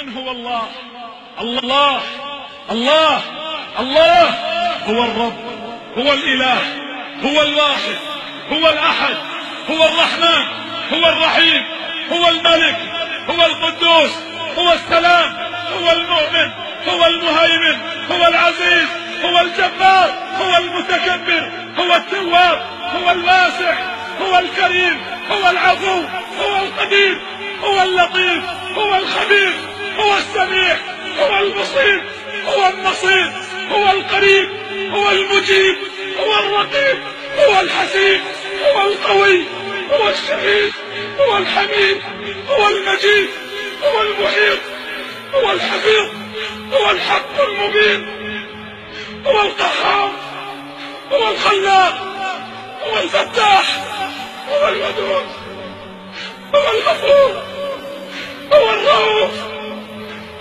من هو الله؟ الله الله الله هو الرب، هو الإله، هو الواحد، هو الأحد، هو الرحمن، هو الرحيم، هو الملك، هو القدوس، هو السلام، هو المؤمن، هو المهيمن، هو العزيز، هو الجبار، هو المتكبر، هو التواب، هو الواسع، هو الكريم، هو العفو، هو القدير، هو اللطيف، هو الخبير، هو السميع، هو البصير، هو النصير، هو القريب، هو المجيب، هو الرقيب، هو الحسيب، هو القوي، هو الشهيد، هو الحميد، هو المجيد، هو المحيط، هو الحفيظ، هو الحق المبين، هو القهار، هو الخلاق، هو الفتاح، هو الودود، هو الغفور، هو الرؤوف،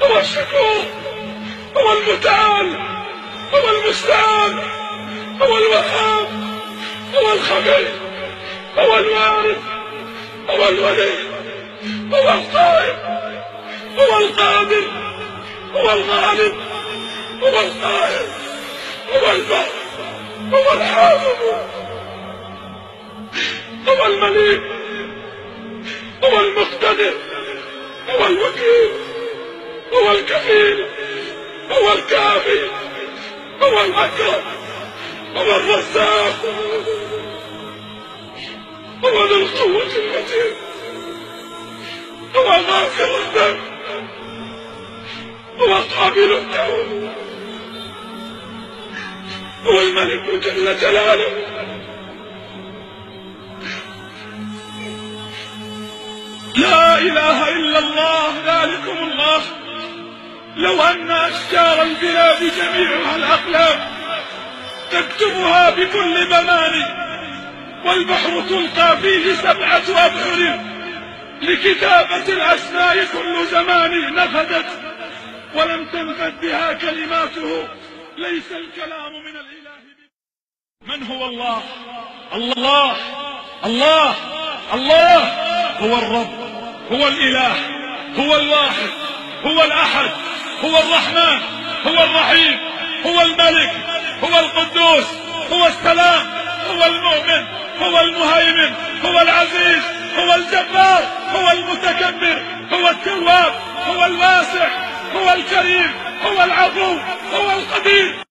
هو الشكور، هو المتعال، هو المستعان، هو الوهاب، هو الخبير، هو الوارث، هو الولي، هو القائم، هو القادر، هو الغالب، هو القاهر، هو البر، هو الحافظ، هو المليك، هو المقتدر، هو الوكيل، هو الكفيل، هو الكافي، هو الأكرم، هو الرزاق، هو ذو القوة المتين، هو غافر الذنب، هو قابل التوب، هو الملك جل جلاله. لا إله إلا الله، ذلكم الله. لو أن أشجار البلاد جميعها الأقلام تكتبها بكل بنان، والبحر تلقى فيه 7 أبحر لكتابة الأسماء كل زمان نفدت، ولم تنفد بها كلماته، ليس الكلام من الإله. من هو الله؟ الله الله الله هو الرب، هو الإله، هو الواحد، هو الأحد، هو الرحمن، هو الرحيم، هو الملك، هو القدوس، هو السلام، هو المؤمن، هو المهيمن، هو العزيز، هو الجبار، هو المتكبر، هو التواب، هو الواسع، هو الكريم، هو العفو، هو القدير.